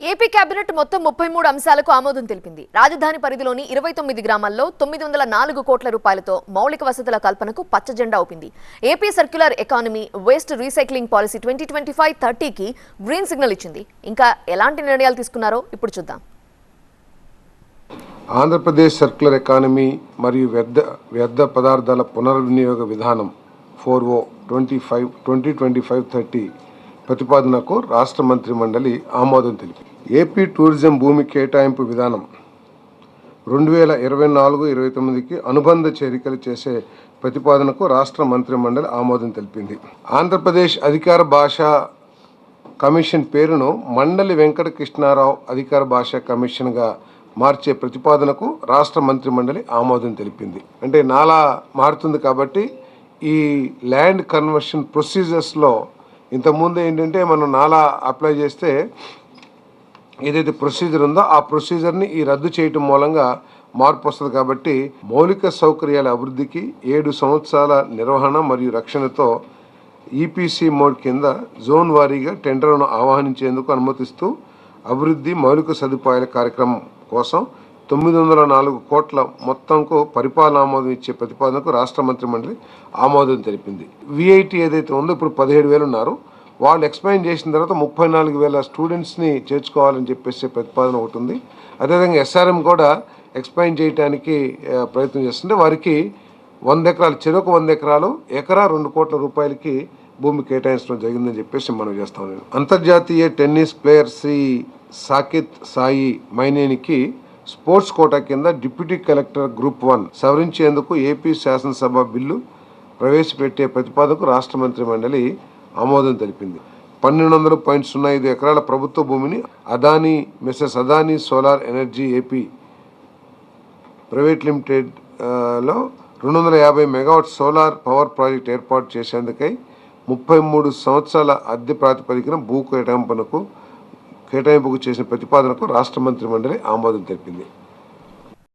AP cabinet మొత్తం 33 అంశాలకు ఆమోదం తెలిపింది. రాజధాని పరిధిలోని 29 గ్రామాల్లో 904 కోట్ల రూపాయలతో మౌలిక వసతుల కల్పనకు పచ్చ జెండా ఊపింది. AP circular economy waste recycling policy 2025-30కి గ్రీన్ సిగ్నల్ ఇచ్చింది. ఇంకా ఎలాంటి నిర్ణయాలు తీసుకున్నారో ఇప్పుడు చూద్దాం. ఆంధ్రప్రదేశ్ సర్క్యులర్ ఎకానమీ మరియు వ్యర్థ పదార్థాల పునర్వినియోగ విధానం 4O 2025-30 ప్రతిపాదనకు రాష్ట్ర మంత్రి మండలి ఆమోదం తెలిపింది. ఏపీ టూరిజం భూమి కేటాయింపు విధానం 2024-29కి అనుబంధ చేరికలు చేసే ప్రతిపాదనకు రాష్ట్ర మంత్రి మండలి ఆమోదం తెలిపింది. ఆంధ్రప్రదేశ్ అధికార భాషా కమిషన్ పేరును మండలి వెంకట కృష్ణారావు అధికార భాషా కమిషన్గా మార్చే ప్రతిపాదనకు రాష్ట్ర మంత్రి మండలి ఆమోదం తెలిపింది. అంటే నాలా మారుతుంది కాబట్టి ఈ ల్యాండ్ కన్వర్షన్ ప్రొసీజర్స్లో ఇంతకుముందు ఏంటంటే మనం నాలా అప్లై చేస్తే ఏదైతే ప్రొసీజర్ ఉందో ఆ ప్రొసీజర్ని ఈ రద్దు చేయటం మూలంగా మార్పు వస్తుంది. కాబట్టి మౌలిక సౌకర్యాల అభివృద్ధికి 7 సంవత్సరాల నిర్వహణ మరియు రక్షణతో ఈపీసీ మోడ్ కింద జోన్ వారీగా టెండర్లను ఆహ్వానించేందుకు అనుమతిస్తూ అభివృద్ధి మౌలిక సదుపాయాల కార్యక్రమం కోసం 904 కోట్ల మొత్తంకు పరిపాలన ఆమోదం ఇచ్చే ప్రతిపాదనకు రాష్ట్ర మంత్రి మండలి ఆమోదం తెలిపింది. విఐటి ఏదైతే ఉందో ఇప్పుడు 17,000 ఉన్నారు, వాళ్ళు ఎక్స్పాండ్ చేసిన తర్వాత 34,000 స్టూడెంట్స్ని చేర్చుకోవాలని చెప్పేసి ప్రతిపాదన ఒకటి ఉంది. అదేవిధంగా ఎస్ఆర్ఎం కూడా ఎక్స్పాండ్ చేయడానికి ప్రయత్నం చేస్తుంటే వారికి 100 ఎకరాలు చెరకు 100 ఎకరాలు ఎకరా 2 కోట్ల రూపాయలకి భూమి కేటాయించడం జరిగిందని చెప్పేసి మనం చేస్తాం. అంతర్జాతీయ టెన్నిస్ ప్లేయర్ శ్రీ సాకిత్ సాయి మైనేనికి స్పోర్ట్స్ కోటా కింద డిప్యూటీ కలెక్టర్ గ్రూప్ 1 సవరించేందుకు ఏపీ శాసనసభ బిల్లు ప్రవేశపెట్టే ప్రతిపాదనకు రాష్ట్ర మంత్రి మండలి ఆమోదం తెలిపింది. 1200.05 ఎకరాల ప్రభుత్వ భూమిని Mrs Adani solar energy AP private limited లో 250 మెగావాట్ సోలార్ పవర్ ప్రాజెక్ట్ ఏర్పాటు చేసేందుకై 33 సంవత్సరాల అద్దె ప్రాతిపదికన కేటాయింపుకు చేసిన ప్రతిపాదనకు రాష్ట్ర మంత్రి మండలి ఆమోదం తెలిపింది.